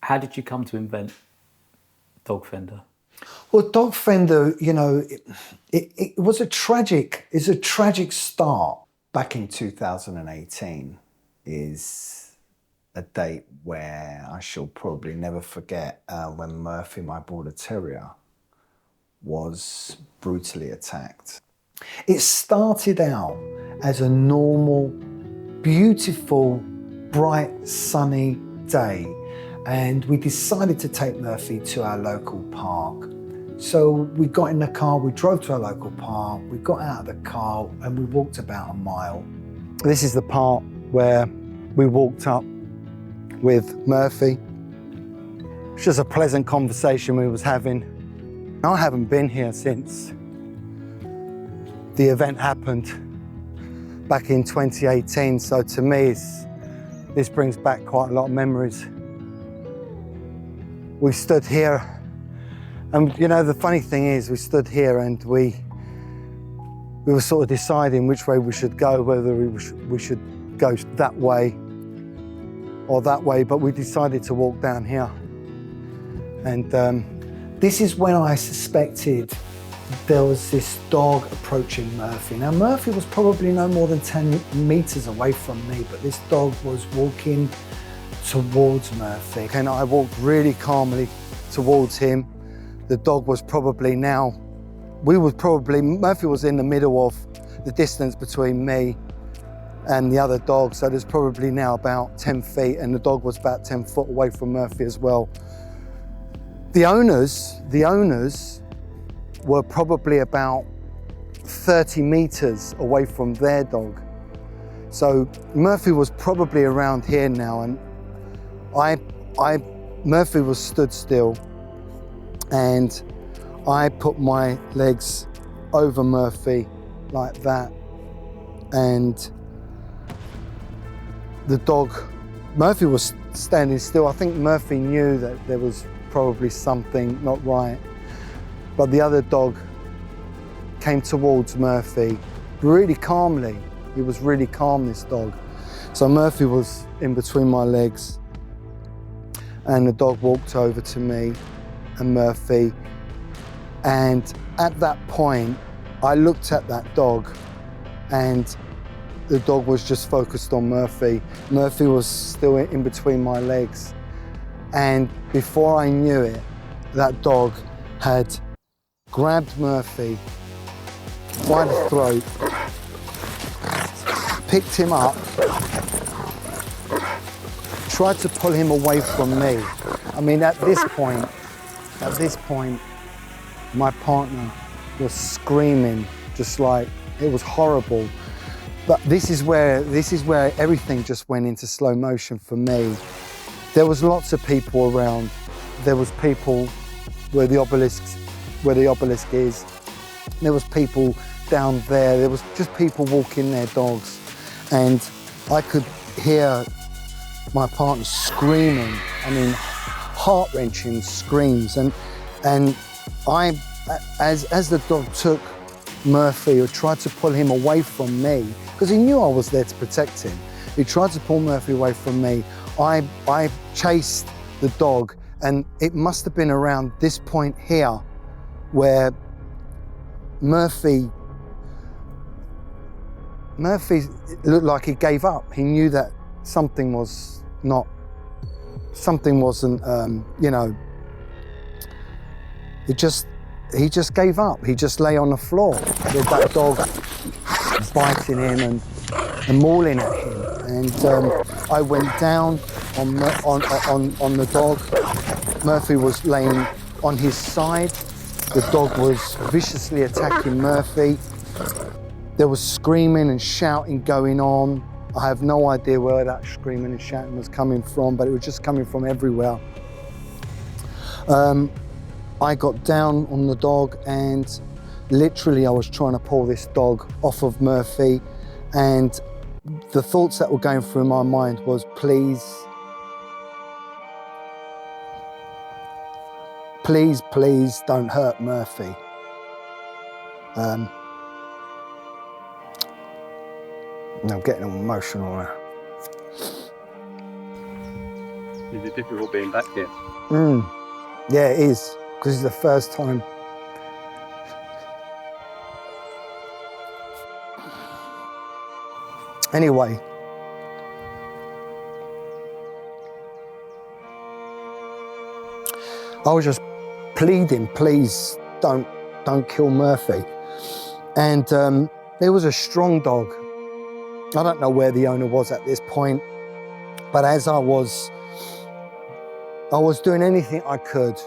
How did you come to invent DogFender? Well, DogFender, you know, it was a tragic start. Back in 2018 is a date where I shall probably never forget, when Murphy, my Border Terrier, was brutally attacked. It started out as a normal, beautiful, bright, sunny day, and we decided to take Murphy to our local park. So we got in the car, we drove to our local park, we got out of the car and we walked about a mile. This is the part where we walked up with Murphy. It's just a pleasant conversation we was having. I haven't been here since the event happened back in 2018, so to me this brings back quite a lot of memories. We stood here, and you know, the funny thing is, we stood here and we were sort of deciding which way we should go, whether we should go that way or that way, but we decided to walk down here. And this is when I suspected there was this dog approaching Murphy. Now, Murphy was probably no more than 10 meters away from me, but this dog was walking towards Murphy. And I walked really calmly towards him. The dog was probably Murphy was in the middle of the distance between me and the other dog, so there's probably now about 10 feet, and the dog was about 10 foot away from Murphy as well. The owners were probably about 30 meters away from their dog. So Murphy was probably around here now, and Murphy was stood still, and I put my legs over Murphy like that, and the dog, Murphy was standing still. I think Murphy knew that there was probably something not right, but the other dog came towards Murphy really calmly. He was really calm, this dog. So Murphy was in between my legs, and the dog walked over to me and Murphy, and at that point I looked at that dog, and the dog was just focused on Murphy. Murphy was still in between my legs, and before I knew it, that dog had grabbed Murphy by the throat, picked him up, tried to pull him away from me. I mean, at this point, my partner was screaming, just like, it was horrible. But this is where everything just went into slow motion for me. There was lots of people around. There was people where the obelisk is. There was people down there. There was just people walking their dogs. And I could hear my partner screaming. I mean, heart-wrenching screams. And I, as the dog took Murphy, or tried to pull him away from me, because he knew I was there to protect him. He tried to pull Murphy away from me. I chased the dog, and it must have been around this point here where Murphy looked like he gave up. He knew that something wasn't, you know, he just gave up. He just lay on the floor with that dog biting him and mauling at him. And I went down on the dog. Murphy was laying on his side. The dog was viciously attacking Murphy. There was screaming and shouting going on. I have no idea where that screaming and shouting was coming from, but it was just coming from everywhere. I got down on the dog, and literally I was trying to pull this dog off of Murphy, and the thoughts that were going through my mind was, please don't hurt Murphy. I'm getting emotional now. Is it difficult being back here? Yeah, it is, because it's the first time. Anyway, I was just pleading, please don't kill Murphy. And it was a strong dog. I don't know where the owner was at this point, but as I was doing anything I could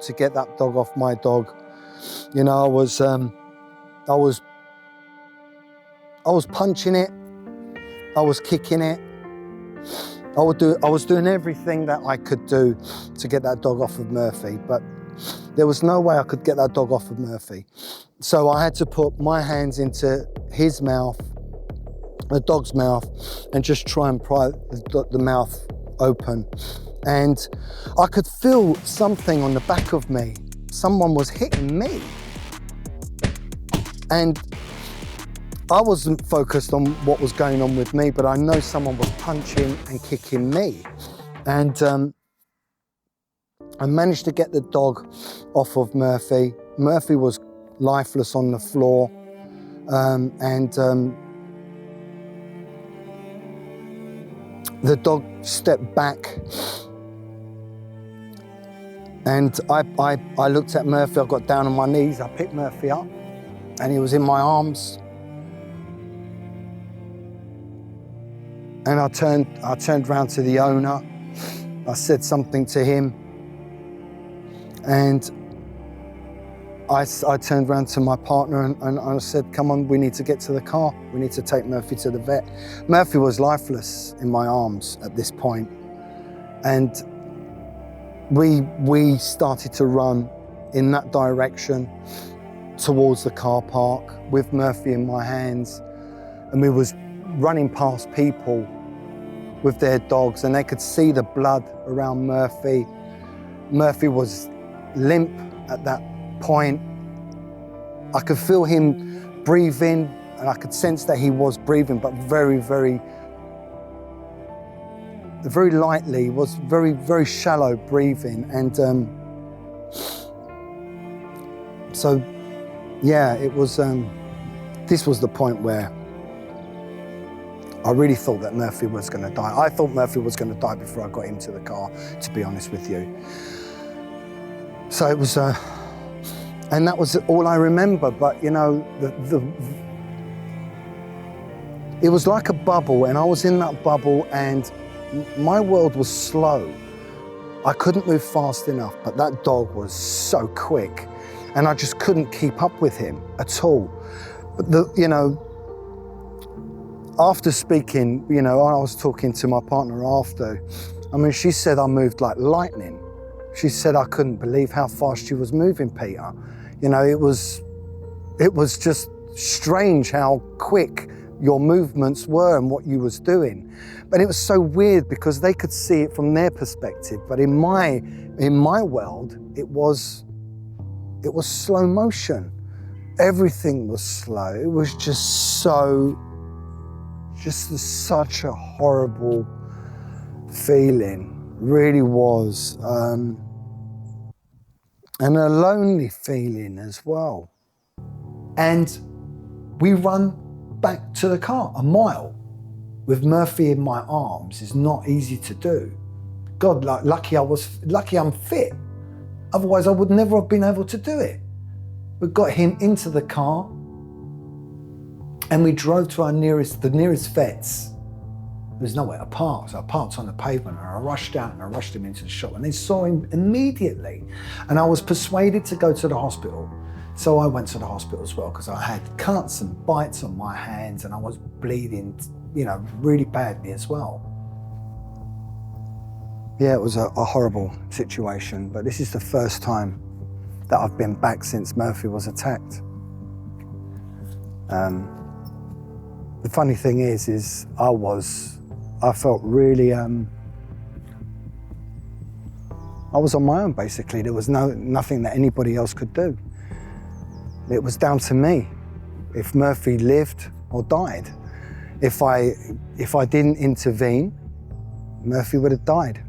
to get that dog off my dog. You know, I was punching it, I was kicking it, I was doing everything that I could do to get that dog off of Murphy, but there was no way I could get that dog off of Murphy. So I had to put my hands into his mouth, the dog's mouth, and just try and pry the mouth open. And I could feel something on the back of me. Someone was hitting me. And I wasn't focused on what was going on with me, but I know someone was punching and kicking me. And I managed to get the dog off of Murphy. Murphy was lifeless on the floor. The dog stepped back. And I looked at Murphy, I got down on my knees, I picked Murphy up, and he was in my arms. And I turned around to the owner. I said something to him. And I turned around to my partner and I said, come on, we need to get to the car. We need to take Murphy to the vet. Murphy was lifeless in my arms at this point. And we started to run in that direction towards the car park with Murphy in my hands. And we was running past people with their dogs and they could see the blood around Murphy. Murphy was limp at that point. I could feel him breathing and I could sense that he was breathing, but very, very, very lightly. It was very, very shallow breathing. And so, yeah, it was, this was the point where I really thought that Murphy was going to die. I thought Murphy was going to die before I got into the car, to be honest with you. So it was, and that was all I remember. But you know, it was like a bubble, and I was in that bubble, and my world was slow. I couldn't move fast enough, but that dog was so quick, and I just couldn't keep up with him at all. But you know, after speaking, you know, I was talking to my partner after. I mean, she said I moved like lightning. She said I couldn't believe how fast she was moving, Peter. You know, it was just strange how quick your movements were and what you was doing. But it was so weird because they could see it from their perspective. But in my world, it was slow motion. Everything was slow. It was just such a horrible feeling. Really was. And a lonely feeling as well. And we run back to the car, a mile, with Murphy in my arms is not easy to do. God, lucky I'm fit. Otherwise I would never have been able to do it. We got him into the car and we drove to the nearest vets. There was nowhere to park, so I parked on the pavement and I rushed out and I rushed him into the shop and they saw him immediately. And I was persuaded to go to the hospital. So I went to the hospital as well because I had cuts and bites on my hands and I was bleeding, you know, really badly as well. Yeah, it was a horrible situation, but this is the first time that I've been back since Murphy was attacked. The funny thing is I felt really, I was on my own basically. There was nothing that anybody else could do. It was down to me if Murphy lived or died. If I didn't intervene, Murphy would have died.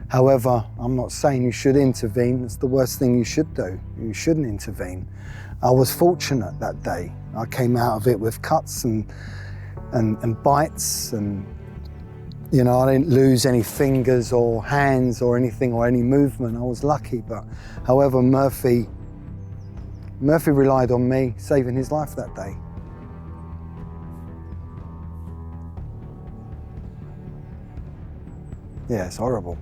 However, I'm not saying you should intervene. It's the worst thing you should do. You shouldn't intervene. I was fortunate that day. I came out of it with cuts and bites, and you know, I didn't lose any fingers or hands or anything or any movement. I was lucky, but however, Murphy relied on me saving his life that day. Yeah, it's horrible.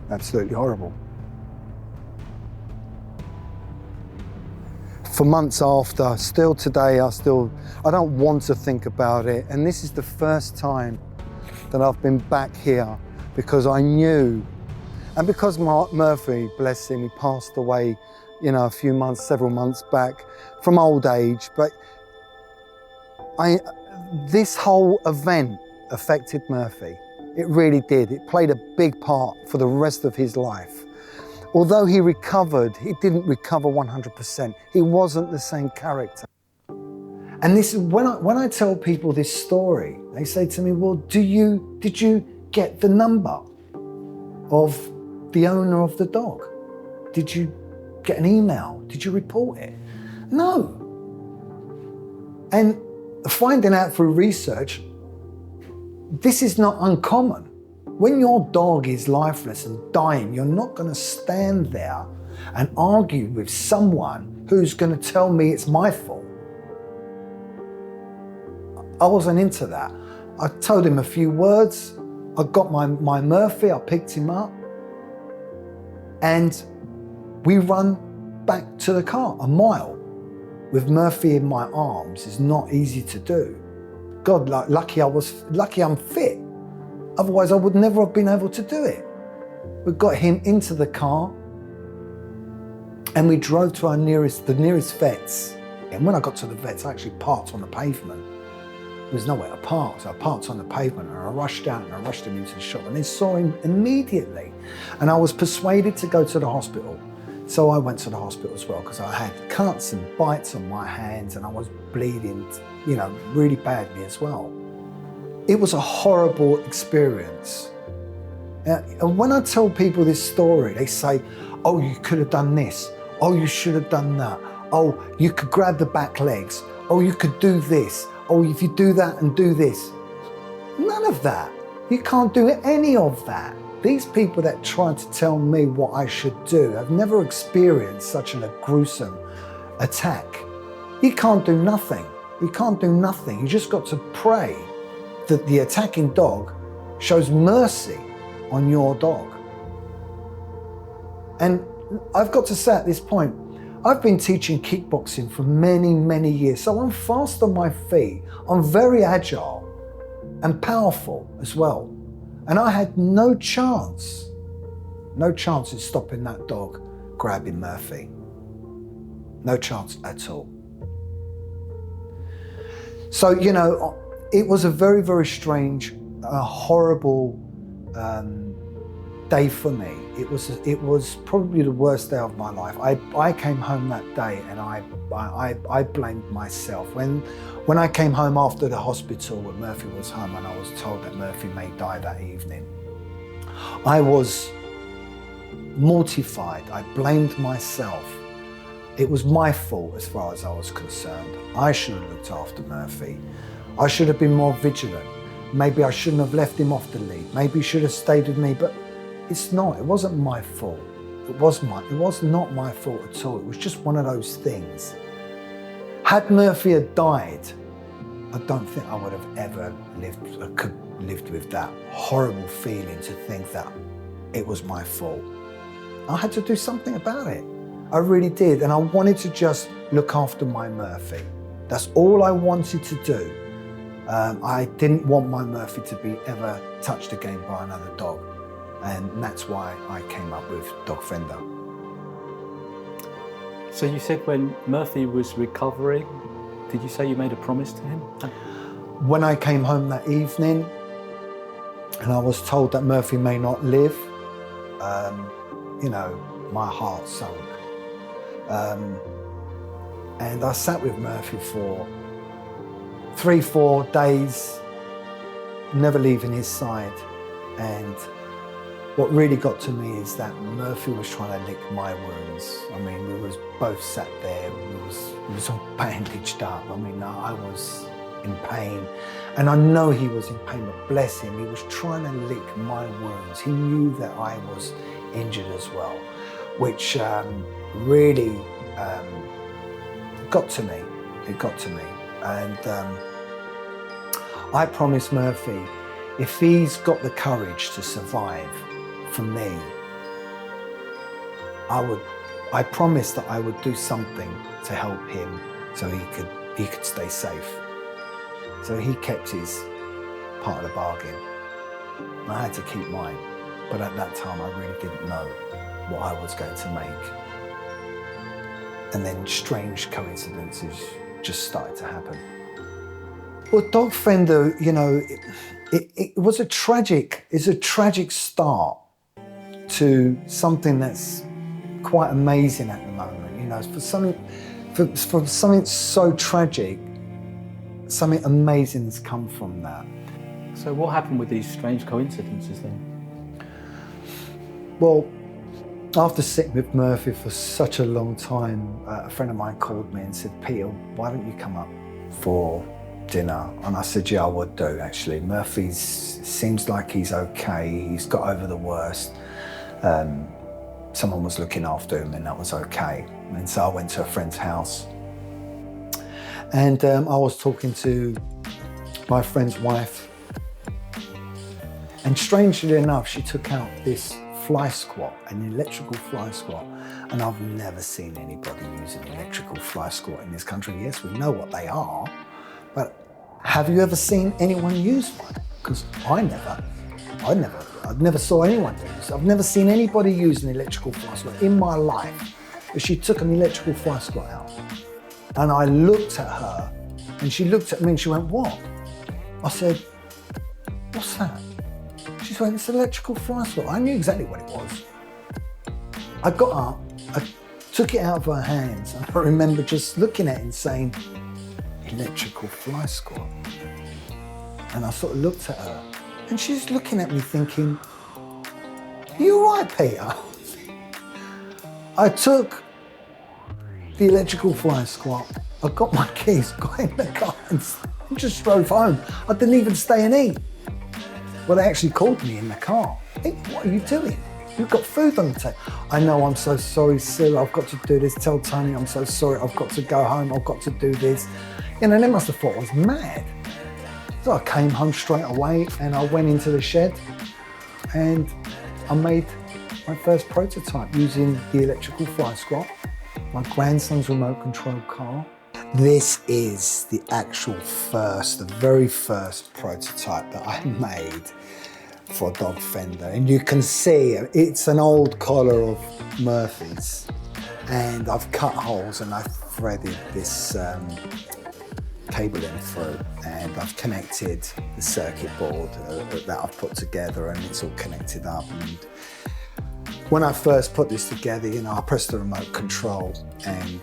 Absolutely horrible. For months after, still today, I don't want to think about it. And this is the first time that I've been back here because I knew, and because Murphy, bless him, he passed away, you know, several months back from old age. But this whole event affected Murphy. It really did. It played a big part for the rest of his life. Although he recovered, he didn't recover 100%. He wasn't the same character. And this is when I tell people this story, they say to me, well, did you get the number of the owner of the dog? Did you get an email? Did you report it? No. And finding out through research, this is not uncommon. When your dog is lifeless and dying, you're not going to stand there and argue with someone who's going to tell me it's my fault. I wasn't into that. I told him a few words. I got my Murphy, I picked him up, and we run back to the car, a mile. With Murphy in my arms is not easy to do. God, lucky I'm fit. Otherwise, I would never have been able to do it. We got him into the car and we drove to the nearest vets. And when I got to the vets, I actually parked on the pavement. There was nowhere to park, so I parked on the pavement and I rushed out and I rushed him into the shop, and they saw him immediately. And I was persuaded to go to the hospital. So I went to the hospital as well because I had cuts and bites on my hands and I was bleeding, you know, really badly as well. It was a horrible experience. And when I tell people this story, they say, oh, you could have done this. Oh, you should have done that. Oh, you could grab the back legs. Oh, you could do this. Oh, if you do that and do this. None of that. You can't do any of that. These people that try to tell me what I should do have never experienced such a gruesome attack. You can't do nothing. You can't do nothing. You just got to pray that the attacking dog shows mercy on your dog. And I've got to say at this point, I've been teaching kickboxing for many, many years, so I'm fast on my feet. I'm very agile and powerful as well. And I had no chance in stopping that dog grabbing Murphy. No chance at all. So, you know, it was a very, very strange, horrible day for me. It was probably the worst day of my life. I came home that day and I blamed myself. When I came home after the hospital when Murphy was home and I was told that Murphy may die that evening, I was mortified. I blamed myself. It was my fault as far as I was concerned. I should have looked after Murphy. I should have been more vigilant. Maybe I shouldn't have left him off the lead. Maybe he should have stayed with me, but it's not. It wasn't my fault. It was not my fault at all. It was just one of those things. Had Murphy had died, I don't think I would have ever lived with that horrible feeling to think that it was my fault. I had to do something about it. I really did. And I wanted to just look after my Murphy. That's all I wanted to do. I didn't want my Murphy to be ever touched again by another dog. And that's why I came up with DogFender. So you said when Murphy was recovering, did you say you made a promise to him? When I came home that evening and I was told that Murphy may not live, you know, my heart sunk. And I sat with Murphy for 3-4 days, never leaving his side. And what really got to me is that Murphy was trying to lick my wounds. I mean, we was both sat there, we was all bandaged up. I mean, I was in pain, and I know he was in pain, but bless him, he was trying to lick my wounds. He knew that I was injured as well, which really got to me. It got to me. And I promised Murphy, if he's got the courage to survive for me, I promised that I would do something to help him so he could stay safe. So he kept his part of the bargain. And I had to keep mine. But at that time, I really didn't know what I was going to make. And then strange coincidences just started to happen. Well, DogFender, you know, it was a tragic start to something that's quite amazing at the moment. You know, for something so tragic, something amazing has come from that. So what happened with these strange coincidences then? Well, after sitting with Murphy for such a long time, a friend of mine called me and said, "Peter, why don't you come up for dinner?" And I said, "Yeah, I would do, actually. Murphy seems like he's okay. He's got over the worst. Someone was looking after him and that was okay." And so I went to a friend's house. And I was talking to my friend's wife. And strangely enough, she took out this fly squat, an electrical fly squat. And I've never seen anybody use an electrical fly squat in this country. Yes, we know what they are, but have you ever seen anyone use one? Because I never saw anyone use. I've never seen anybody use an electrical fly squat in my life. But she took an electrical fly squat out. And I looked at her and she looked at me and she went, "What?" I said, "What's that?" She went, "It's an electrical fly squat." I knew exactly what it was. I got up, I took it out of her hands, and I remember just looking at it and saying, "Electrical fly squat." And I sort of looked at her, and she's looking at me thinking, "Are you all right, Peter?" I took the electrical fly squat, I got my keys, got in the car, and just drove home. I didn't even stay and eat. Well, they actually called me in the car. "Hey, what are you doing? You've got food on the table." "I know, I'm so sorry, Sue. I've got to do this. Tell Tony I'm so sorry. I've got to go home. I've got to do this." You know, they must have thought I was mad. So I came home straight away and I went into the shed and I made my first prototype using the electrical fly squat, my grandson's remote control car. This is the the very first prototype that I made for DogFender. And you can see it's an old collar of Murphy's. And I've cut holes and I've threaded this cable in through, and I've connected the circuit board that I've put together, and it's all connected up. And when I first put this together, you know, I pressed the remote control and,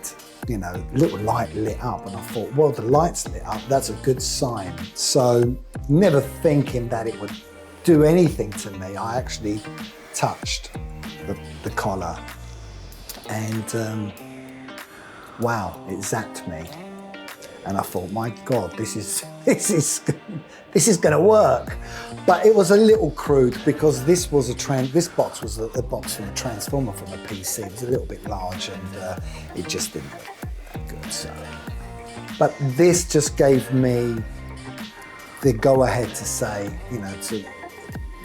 you know, a little light lit up, and I thought, well, the light's lit up, that's a good sign. So never thinking that it would do anything to me, I actually touched the collar and wow, it zapped me. And I thought, my God, this is going to work. But it was a little crude because this box was a box from a transformer from a PC. It was a little bit large and it just didn't look that good. So. But this just gave me the go-ahead to say, you know, to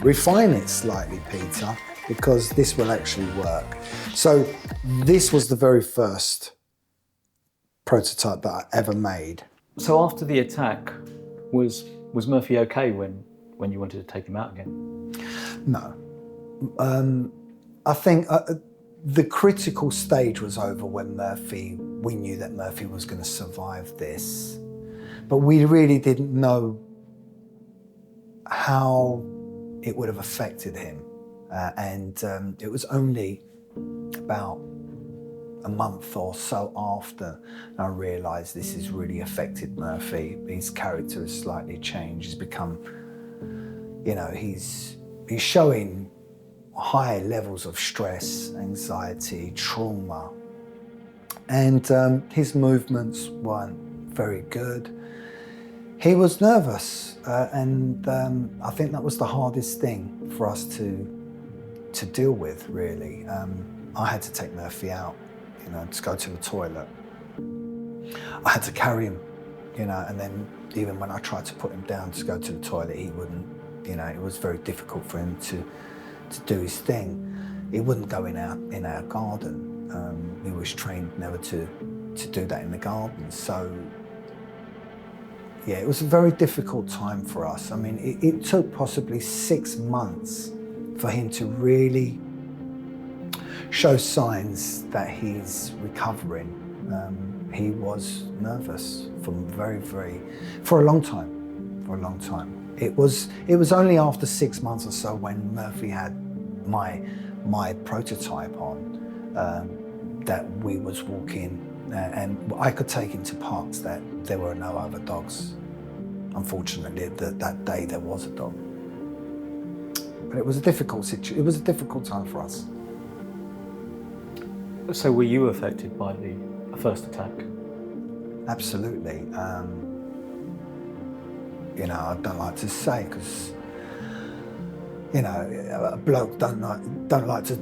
refine it slightly, Peter, because this will actually work. So this was the very first prototype that I ever made. So after the attack, was Murphy okay when you wanted to take him out again? No. I think the critical stage was over when we knew that Murphy was going to survive this, but we really didn't know how it would have affected him. And it was only about a month or so after I realised this has really affected Murphy. His character has slightly changed. He's become, you know, he's he's showing high levels of stress, anxiety, trauma, and his movements weren't very good. He was nervous, and I think that was the hardest thing for us to deal with, really. I had to take Murphy out, to go to the toilet. I had to carry him, and then even when I tried to put him down to go to the toilet, he wouldn't. It was very difficult for him to do his thing. He wouldn't go in our garden. He was trained never to do that in the garden. So yeah, it was a very difficult time for us. I mean, it took possibly 6 months for him to really show signs that he's recovering. He was nervous for a long time. It was only after 6 months or so when Murphy had my prototype on that we was walking, and I could take him to parks that there were no other dogs. Unfortunately, that day there was a dog. But it was a difficult situation. It was a difficult time for us. So were you affected by the first attack? Absolutely. I don't like to say, because a bloke don't like to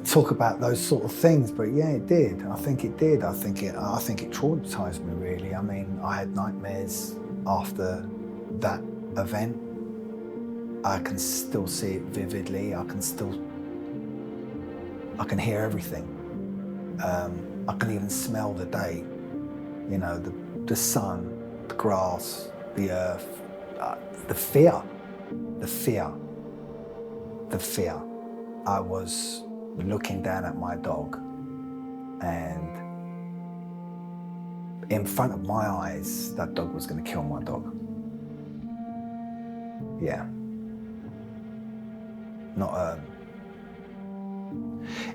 talk about those sort of things, but yeah, it did. I think it did. I think it traumatized me, really. I mean, I had nightmares after that event. I can still see it vividly. I can hear everything. I can even smell the day. The sun, the grass, the earth, the fear. I was looking down at my dog, and in front of my eyes, that dog was going to kill my dog. Yeah.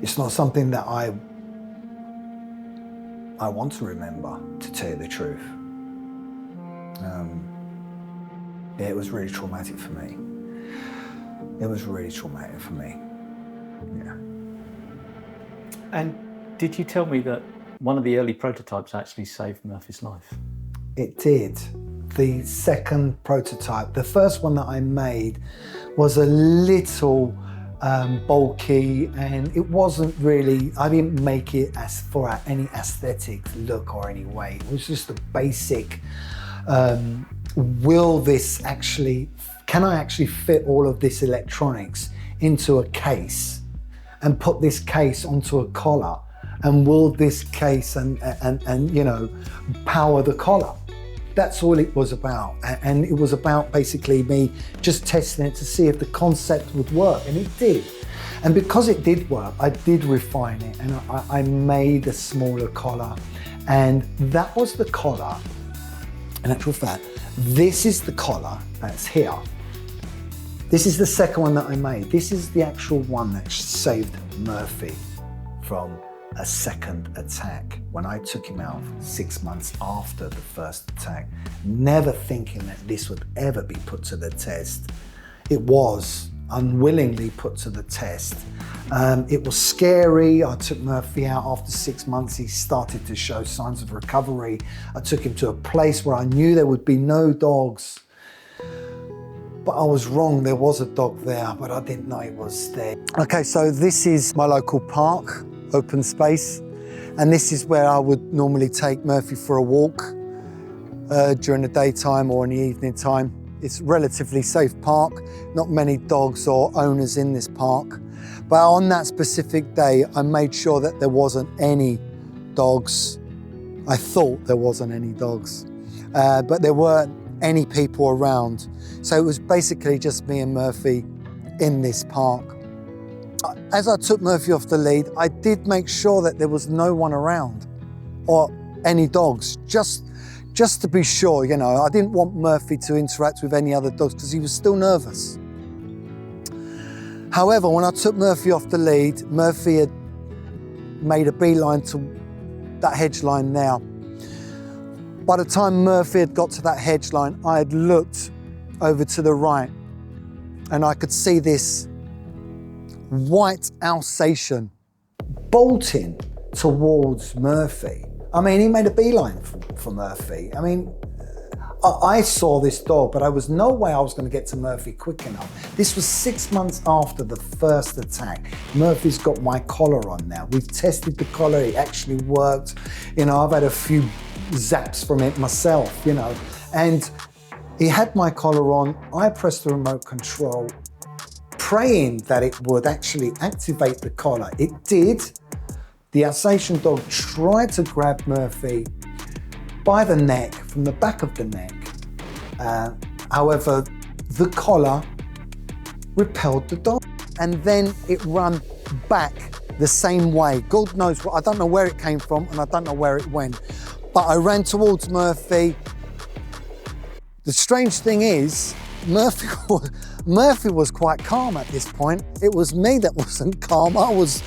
It's not something that I want to remember, to tell you the truth. Yeah, it was really traumatic for me. Yeah. And did you tell me that one of the early prototypes actually saved Murphy's life? It did. The second prototype, the first one that I made, was a little bulky, and it wasn't really, I didn't make it as for any aesthetic look or any way. It was just a basic, can I actually fit all of this electronics into a case and put this case onto a collar, and will this case and power the collar? That's all it was about. And it was about basically me just testing it to see if the concept would work, and it did. And because it did work, I did refine it, and I made a smaller collar. And that was the collar. In actual fact, this is the collar that's here. This is the second one that I made. This is the actual one that saved Murphy from a second attack when I took him out 6 months after the first attack, never thinking that this would ever be put to the test. It was unwillingly put to the test. It was scary. I took Murphy out after 6 months. He started to show signs of recovery. I took him to a place where I knew there would be no dogs. But I was wrong, there was a dog there, but I didn't know it was there. Okay, so this is my local park, open space, and this is where I would normally take Murphy for a walk during the daytime or in the evening time. It's a relatively safe park, not many dogs or owners in this park, but on that specific day, I made sure that there wasn't any dogs. I thought there wasn't any dogs, but there weren't any people around. So it was basically just me and Murphy in this park. As I took Murphy off the lead, I did make sure that there was no one around or any dogs, just to be sure, I didn't want Murphy to interact with any other dogs because he was still nervous. However, when I took Murphy off the lead, Murphy had made a beeline to that hedge line there. By the time Murphy had got to that hedge line, I had looked over to the right, and I could see this white Alsatian bolting towards Murphy. I mean, he made a beeline for Murphy. I mean, I saw this dog, but there was no way I was going to get to Murphy quick enough. This was 6 months after the first attack. Murphy's got my collar on now. We've tested the collar, it actually worked. You know, I've had a few zaps from it myself, you know. And he had my collar on, I pressed the remote control, praying that it would actually activate the collar. It did. The Alsatian dog tried to grab Murphy by the neck, from the back of the neck. However, the collar repelled the dog. And then it ran back the same way. God knows what, I don't know where it came from and I don't know where it went. But I ran towards Murphy. The strange thing is, Murphy was quite calm at this point. It was me that wasn't calm. I was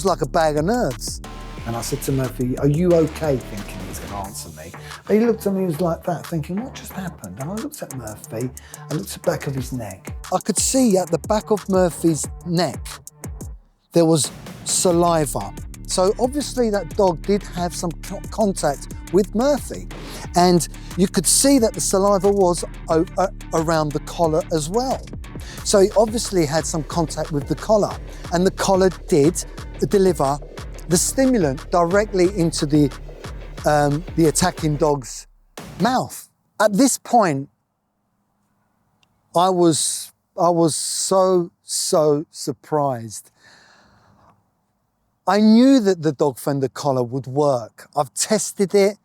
like a bag of nerves. And I said to Murphy, "Are you okay?" Thinking he was going to answer me. But he looked at me, he was like that, thinking, what just happened? And I looked at Murphy, I looked at the back of his neck. I could see at the back of Murphy's neck, there was saliva. So obviously that dog did have some contact with Murphy. And you could see that the saliva was around the collar as well. So he obviously had some contact with the collar. And the collar did deliver the stimulant directly into the attacking dog's mouth. At this point, I was so surprised. I knew that the DogFender collar would work. I've tested it,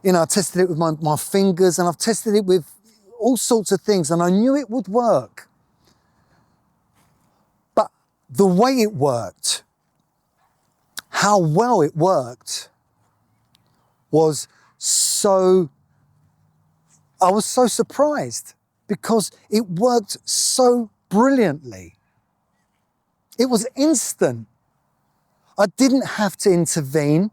you know, I tested it with my fingers and I've tested it with all sorts of things and I knew it would work. But the way it worked, how well it worked, was I was so surprised because it worked so brilliantly. It was instant. I didn't have to intervene.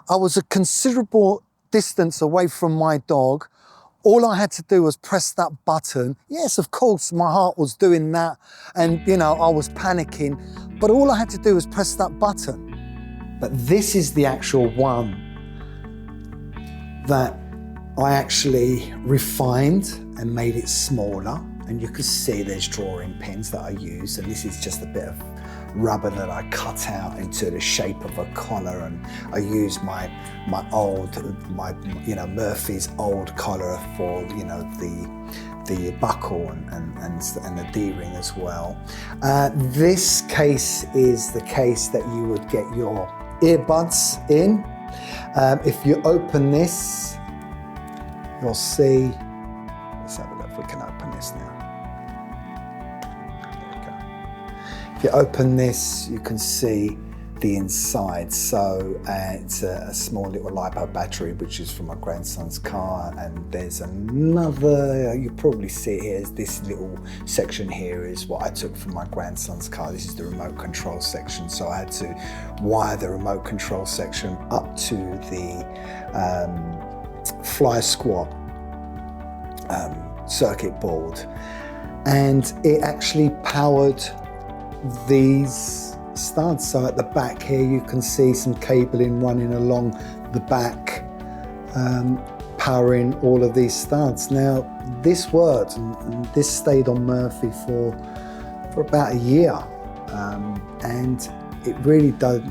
I was a considerable distance away from my dog. All I had to do was press that button. Yes, of course, my heart was doing that and, you know, I was panicking, but all I had to do was press that button. But this is the actual one that I actually refined and made it smaller. And you can see there's drawing pins that I use. And this is just a bit of rubber that I cut out into the shape of a collar. And I used my Murphy's old collar for, you know, the buckle and the D-ring as well. This case is the case that you would get your earbuds in. If you open this, you'll see, let's have a look if we can open this now. There we go. If you open this, you can see the inside. So it's a small little LiPo battery, which is from my grandson's car. And there's another, you probably see it here, this little section here is what I took from my grandson's car. This is the remote control section. So I had to wire the remote control section up to the Fly Squad circuit board. And it actually powered these studs. So at the back here you can see some cabling running along the back, powering all of these studs. Now this worked and this stayed on Murphy for about a year, and it really does.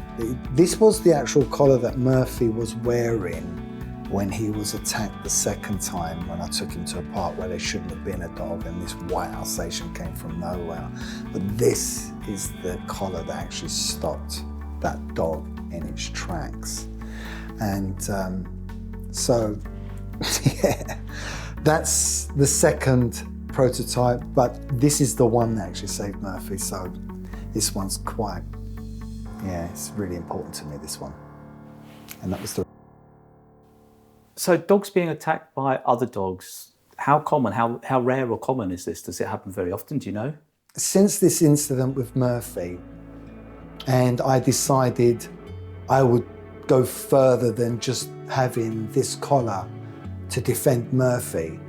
This was the actual collar that Murphy was wearing when he was attacked the second time, when I took him to a park where there shouldn't have been a dog and this white Alsatian came from nowhere. But this is the collar that actually stopped that dog in its tracks. And so, yeah, that's the second prototype, but this is the one that actually saved Murphy. So this one's quite, yeah, it's really important to me, this one. And that was the... So dogs being attacked by other dogs, how common, how rare or common is this? Does it happen very often, do you know? Since this incident with Murphy, and I decided I would go further than just having this collar to defend Murphy,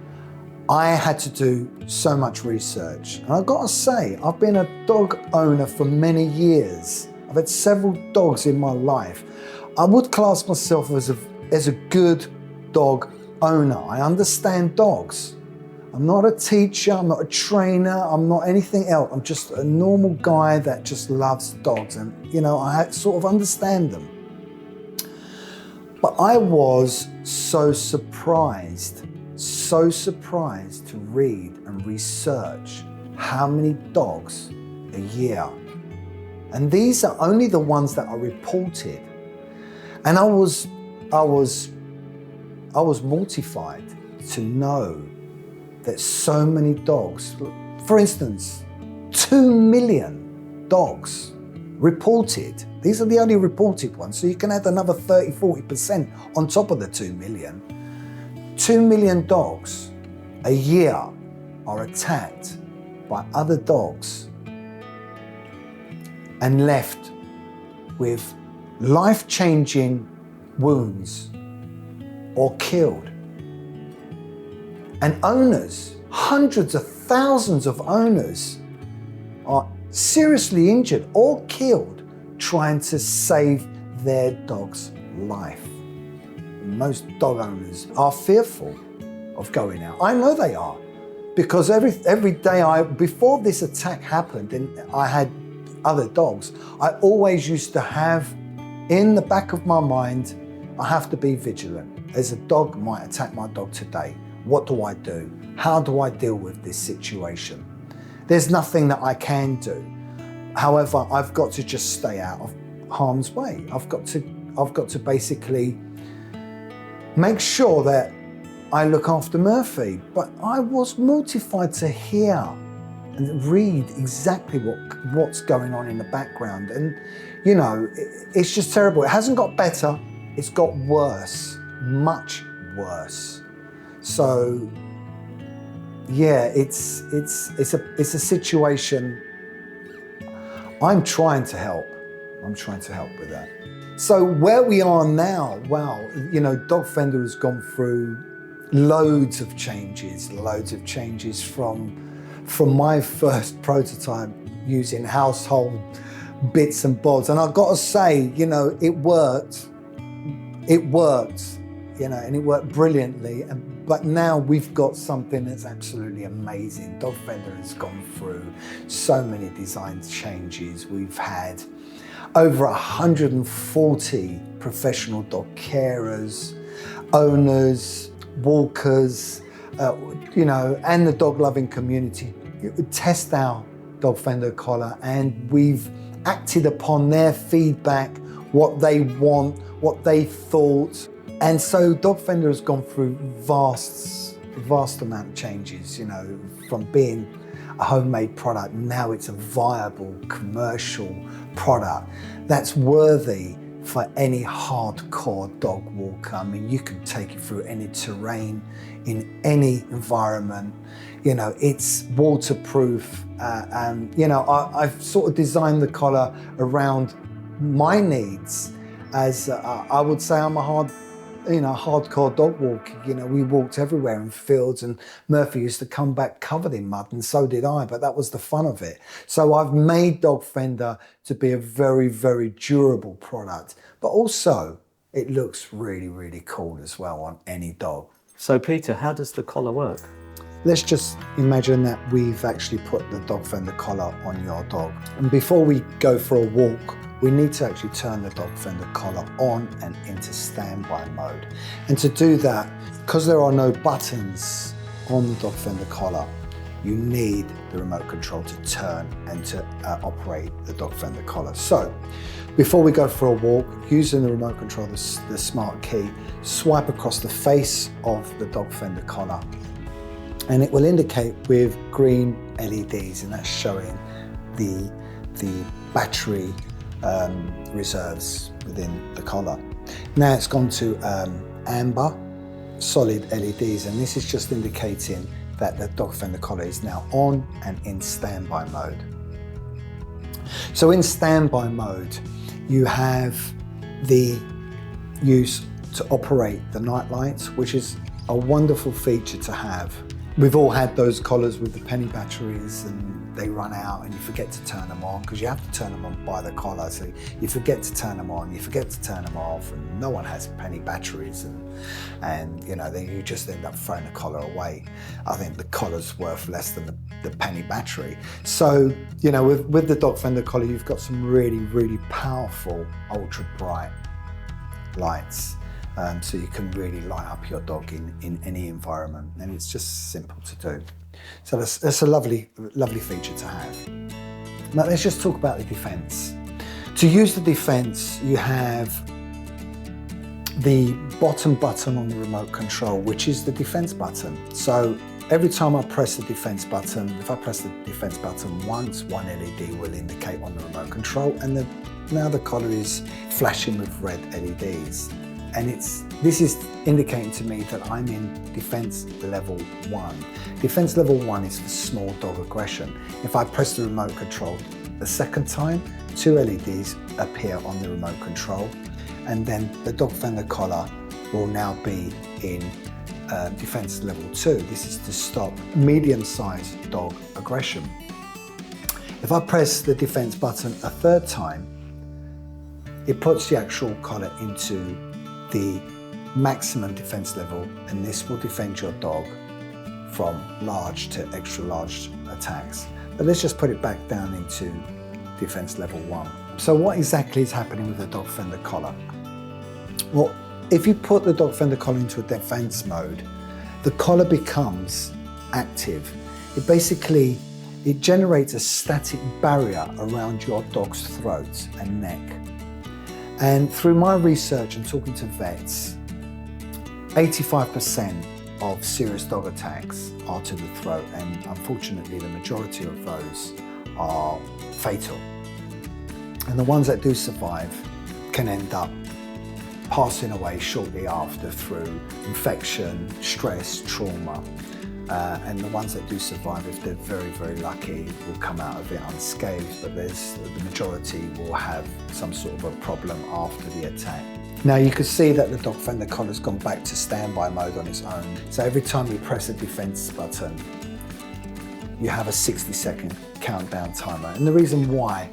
I had to do so much research. And I've got to say, I've been a dog owner for many years. I've had several dogs in my life. I would class myself as a good dog owner. I understand dogs. I'm not a teacher, I'm not a trainer, I'm not anything else. I'm just a normal guy that just loves dogs, and I sort of understand them. But I was so surprised to read and research how many dogs a year. And these are only the ones that are reported. And I was mortified to know that so many dogs, for instance, 2 million dogs reported. These are the only reported ones, so you can add another 30-40% on top of the 2 million. 2 million dogs a year are attacked by other dogs and left with life-changing wounds or killed. And owners, hundreds of thousands of owners, are seriously injured or killed trying to save their dog's life. Most dog owners are fearful of going out. I know they are, because every day before this attack happened and I had other dogs, I always used to have in the back of my mind, I have to be vigilant. As a dog might attack my dog today, what do I do? How do I deal with this situation? There's nothing that I can do. However, I've got to just stay out of harm's way. I've got to basically make sure that I look after Murphy. But I was mortified to hear and read exactly what's going on in the background. And, it's just terrible. It hasn't got better, it's got worse, much worse. So, yeah, it's a situation. I'm trying to help with that. So where we are now, wow, DogFender has gone through loads of changes from my first prototype using household bits and bobs. And I've got to say, it worked, and it worked brilliantly. But now we've got something that's absolutely amazing. DogFender has gone through so many design changes. We've had over 140 professional dog carers, owners, walkers, and the dog loving community test our DogFender collar, and we've acted upon their feedback, what they want, what they thought. And so DogFender has gone through vast amount of changes, from being a homemade product, now it's a viable commercial product that's worthy for any hardcore dog walker. I mean, you can take it through any terrain, in any environment. It's waterproof. I've sort of designed the collar around my needs, as I would say I'm a hardcore dog walker. We walked everywhere in fields, and Murphy used to come back covered in mud, and so did I, but that was the fun of it. So I've made DogFender to be a very, very durable product, but also it looks really, really cool as well on any dog. So Peter, how does the collar work? Let's just imagine that we've actually put the DogFender collar on your dog. And before we go for a walk, we need to actually turn the DogFender collar on and into standby mode. And to do that, because there are no buttons on the DogFender collar, you need the remote control to turn and to operate the DogFender collar. So before we go for a walk, using the remote control, the smart key, swipe across the face of the DogFender collar, and it will indicate with green LEDs, and that's showing the battery reserves within the collar. Now it's gone to amber solid LEDs, and this is just indicating that the DogFender collar is now on and in standby mode. So in standby mode, you have the use to operate the night lights, which is a wonderful feature to have We've all had those collars with the penny batteries and they run out and you forget to turn them on because you have to turn them on by the collar. So you forget to turn them on, you forget to turn them off, and no one has penny batteries, and you know, then you just end up throwing the collar away. I think the collar's worth less than the penny battery. So, you know, with the DogFender collar, you've got some really, really powerful, ultra bright lights. So you can really light up your dog in any environment, and it's just simple to do. So that's a lovely feature to have. Now let's just talk about the defense. To use the defense, you have the bottom button on the remote control, which is the defense button. So every time I press the defense button, if I press the defense button once, one LED will indicate on the remote control, and now the collar is flashing with red LEDs. And this is indicating to me that I'm in defense level 1. Defense level 1 is for small dog aggression. If I press the remote control the second time, 2 LEDs appear on the remote control, and then the DogFender collar will now be in defense level 2. This is to stop medium-sized dog aggression. If I press the defense button a third time, it puts the actual collar into the maximum defense level, and this will defend your dog from large to extra large attacks. But let's just put it back down into defense level 1. So what exactly is happening with the DogFender collar? Well, if you put the DogFender collar into a defense mode, the collar becomes active. It generates a static barrier around your dog's throat and neck. And through my research and talking to vets, 85% of serious dog attacks are to the throat, and unfortunately the majority of those are fatal. And the ones that do survive can end up passing away shortly after through infection, stress, trauma. And the ones that do survive, if they're very, very lucky, will come out of it unscathed, but the majority will have some sort of a problem after the attack. Now you can see that the DogFender collar's gone back to standby mode on its own. So every time you press the defense button, you have a 60-second countdown timer. And the reason why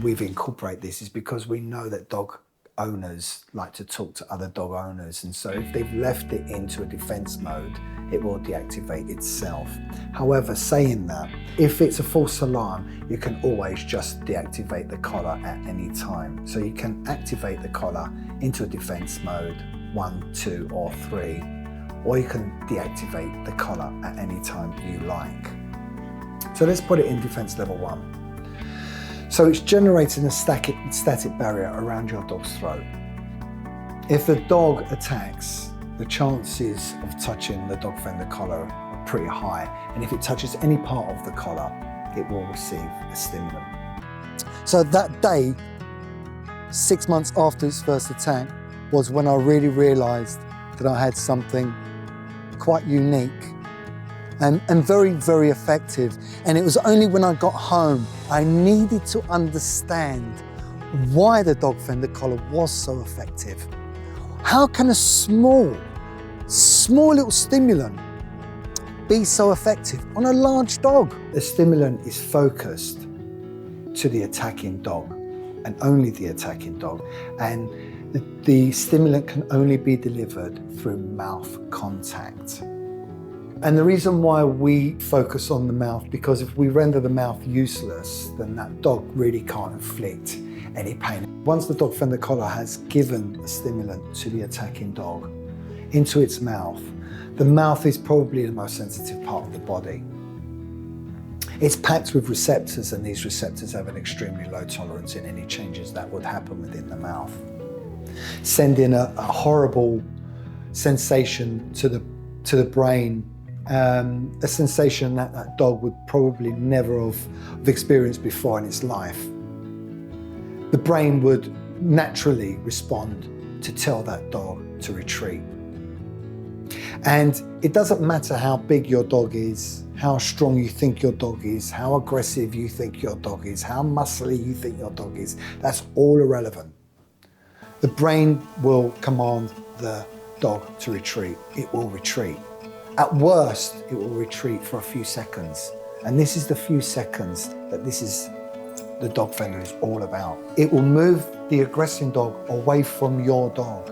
we've incorporated this is because we know that dog owners like to talk to other dog owners, and so if they've left it into a defense mode, it will deactivate itself. However, saying that, if it's a false alarm, you can always just deactivate the collar at any time. So you can activate the collar into a defense mode 1, 2 or 3, or you can deactivate the collar at any time you like. So let's put it in defense level 1. So it's generating a static barrier around your dog's throat. If the dog attacks, the chances of touching the DogFender collar are pretty high. And if it touches any part of the collar, it will receive a stimulant. So that day, 6 months after its first attack, was when I really realized that I had something quite unique and very, very effective. And it was only when I got home, I needed to understand why the DogFender collar was so effective. How can a small little stimulant be so effective on a large dog? The stimulant is focused to the attacking dog and only the attacking dog. And the stimulant can only be delivered through mouth contact. And the reason why we focus on the mouth, because if we render the mouth useless, then that dog really can't inflict any pain. Once the DogFender collar has given a stimulant to the attacking dog into its mouth, the mouth is probably the most sensitive part of the body. It's packed with receptors, and these receptors have an extremely low tolerance in any changes that would happen within the mouth, sending a horrible sensation to the brain, a sensation that that dog would probably never have experienced before in its life. The brain would naturally respond to tell that dog to retreat. And it doesn't matter how big your dog is, how strong you think your dog is, how aggressive you think your dog is, how muscly you think your dog is, that's all irrelevant. The brain will command the dog to retreat. It will retreat. At worst, it will retreat for a few seconds. And this is the few seconds that the DogFender is all about. It will move the aggressing dog away from your dog.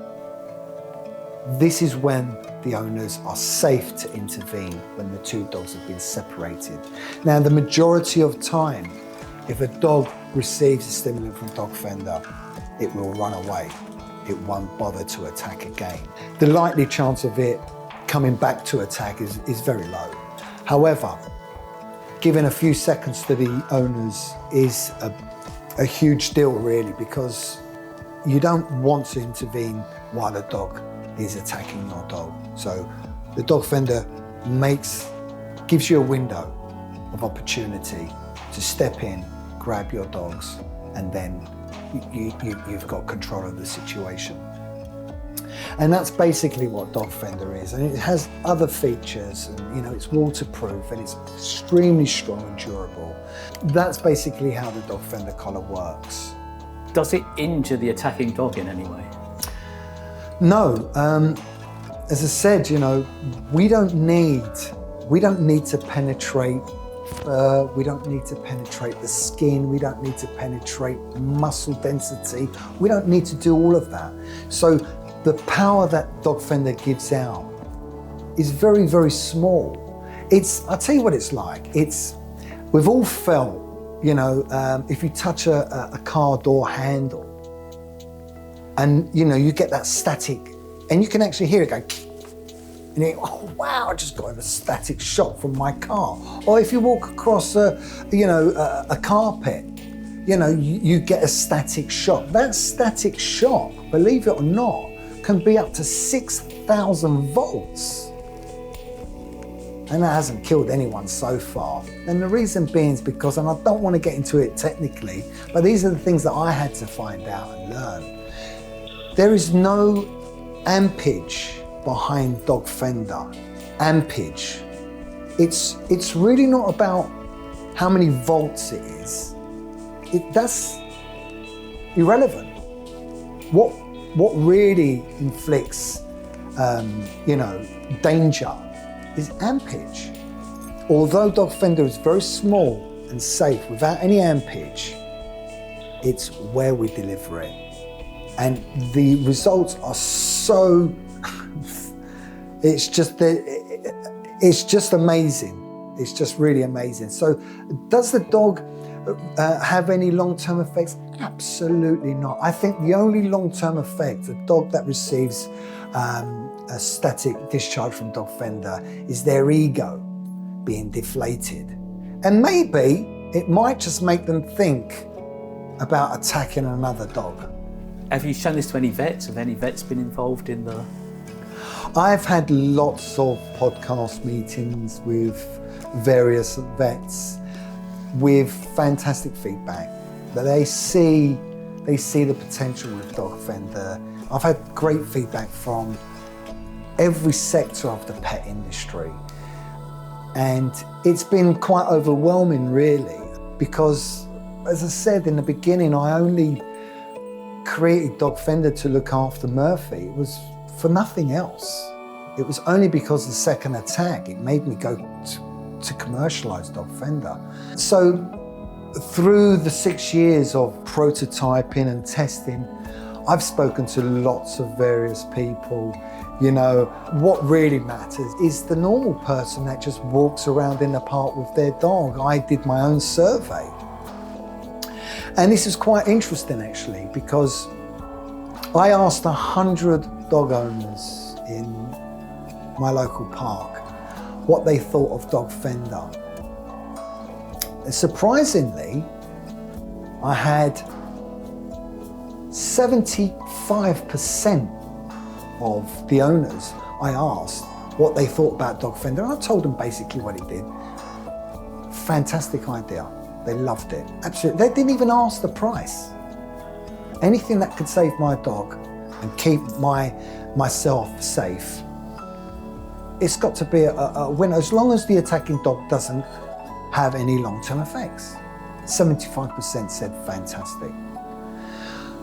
This is when the owners are safe to intervene, when the two dogs have been separated. Now, the majority of time, if a dog receives a stimulant from DogFender, it will run away. It won't bother to attack again. The likely chance of it coming back to attack is very low. However, giving a few seconds to the owners is a huge deal, really, because you don't want to intervene while a dog is attacking your dog. So the DogFender gives you a window of opportunity to step in, grab your dogs, and then you've got control of the situation. And that's basically what DogFender is. And it has other features, and it's waterproof and it's extremely strong and durable. That's basically how the DogFender collar works. Does it injure the attacking dog in any way? No, as I said, we don't need to penetrate fur, we don't need to penetrate the skin, we don't need to penetrate muscle density, we don't need to do all of that. So the power that DogFender gives out is very, very small. I'll tell you what it's like. We've all felt, if you touch a car door handle and, you get that static and you can actually hear it go, and you think, oh wow, I just got a static shock from my car. Or if you walk across a carpet, you get a static shock. That static shock, believe it or not, can be up to 6,000 volts. And that hasn't killed anyone so far. And the reason being is because, and I don't want to get into it technically, but these are the things that I had to find out and learn. There is no ampage behind DogFender. Ampage. It's really not about how many volts it is. That's irrelevant. What really inflicts, danger is ampage. Although DogFender is very small and safe without any ampage, it's where we deliver it. And the results are so, it's just amazing. It's just really amazing. So does the dog have any long-term effects? Absolutely not. I think the only long-term effect, a dog that receives a static discharge from DogFender, is their ego being deflated. And maybe it might just make them think about attacking another dog. Have you shown this to any vets? Have any vets been involved in the... I've had lots of podcast meetings with various vets with fantastic feedback, that they see the potential with DogFender. I've had great feedback from every sector of the pet industry. And it's been quite overwhelming, really, because, as I said in the beginning, I only created DogFender to look after Murphy. It was for nothing else. It was only because of the second attack it made me go to commercialize DogFender. So through the 6 years of prototyping and testing, I've spoken to lots of various people. What really matters is the normal person that just walks around in the park with their dog. I did my own survey. And this is quite interesting, actually, because I asked 100 dog owners in my local park what they thought of DogFender. And surprisingly, I had 75% of the owners I asked what they thought about DogFender. I told them basically what it did. Fantastic idea. They loved it. Absolutely. They didn't even ask the price. Anything that could save my dog and keep myself safe, it's got to be a win, as long as the attacking dog doesn't have any long-term effects. 75% said fantastic.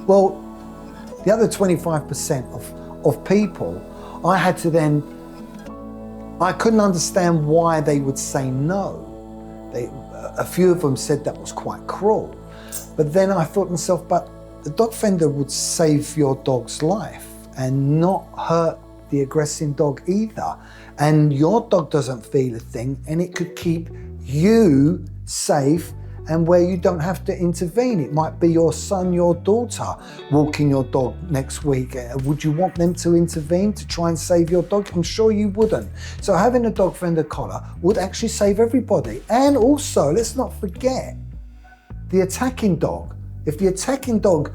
Well, the other 25% of people, I had to then I couldn't understand why they would say no. A few of them said that was quite cruel. But then I thought to myself, but the DogFender would save your dog's life and not hurt the aggressing dog either. And your dog doesn't feel a thing, and it could keep you safe and where you don't have to intervene. It might be your son, your daughter walking your dog next week. Would you want them to intervene to try and save your dog? I'm sure you wouldn't. So having a DogFender collar would actually save everybody. And also, let's not forget, the attacking dog. If the attacking dog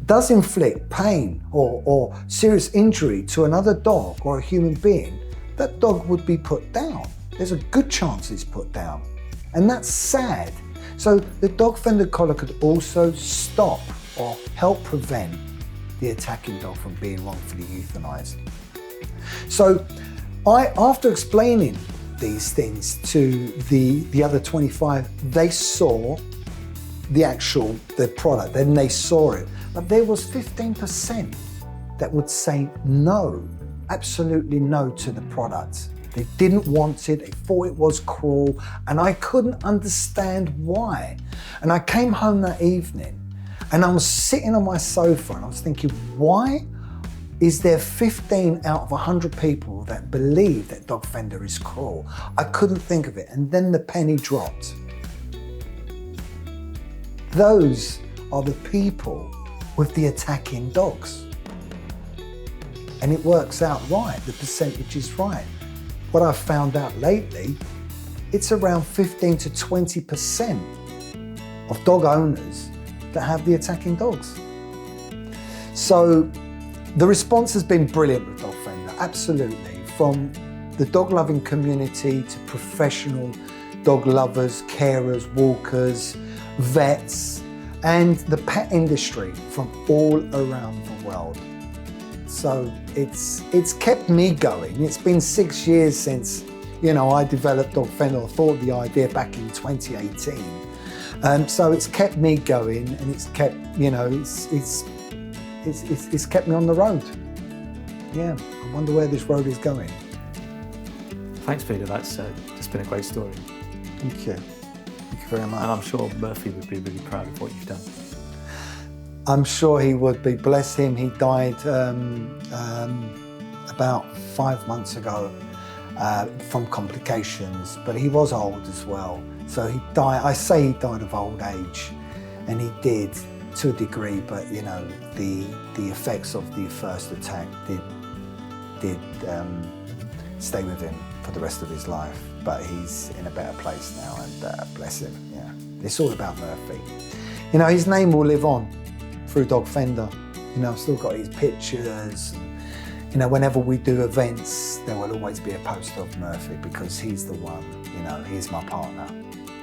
does inflict pain or serious injury to another dog or a human being, that dog would be put down. There's a good chance it's put down. And that's sad. So the DogFender collar could also stop or help prevent the attacking dog from being wrongfully euthanized. So after explaining these things to the other 25, they saw the product, then they saw it. But there was 15% that would say no, absolutely no to the product. They didn't want it, they thought it was cruel, and I couldn't understand why. And I came home that evening and I was sitting on my sofa and I was thinking, why is there 15 out of 100 people that believe that DogFender is cruel? I couldn't think of it, and then the penny dropped. Those are the people with the attacking dogs. And it works out right, the percentage is right. What I've found out lately, it's around 15 to 20% of dog owners that have the attacking dogs. So the response has been brilliant with DogFender, absolutely. From the dog loving community to professional dog lovers, carers, walkers, vets, and the pet industry from all around the world. So it's kept me going. It's been 6 years since, I developed DogFender, or thought of the idea back in 2018. So it's kept me going, and it's kept, it's kept me on the road. Yeah, I wonder where this road is going. Thanks, Peter. That's been a great story. Thank you. Thank you very much. And I'm sure Murphy would be really proud of what you've done. I'm sure he would be. Bless him. He died about 5 months ago from complications, but he was old as well. So he died, I say he died of old age, and he did to a degree, but the effects of the first attack did stay with him for the rest of his life. But he's in a better place now, and bless him, yeah. It's all about Murphy. His name will live on through DogFender. I've still got his pictures. Whenever we do events, there will always be a poster of Murphy, because he's the one, he's my partner.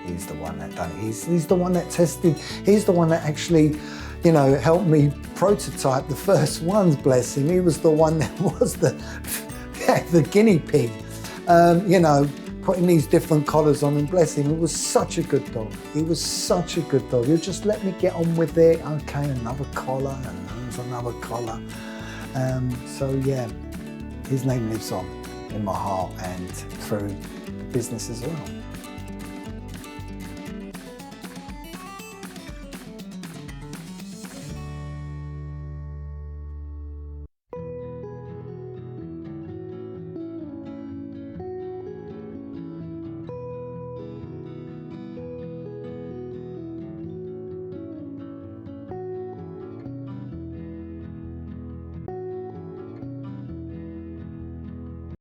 He's the one that done it. He's the one that tested. He's the one that actually, helped me prototype the first ones, bless him. He was the one that was the guinea pig, putting these different collars on, and bless him, it was such a good dog. He was such a good dog. He'll just let me get on with it. Okay, another collar, and there's another collar. So yeah, his name lives on in my heart and through the business as well.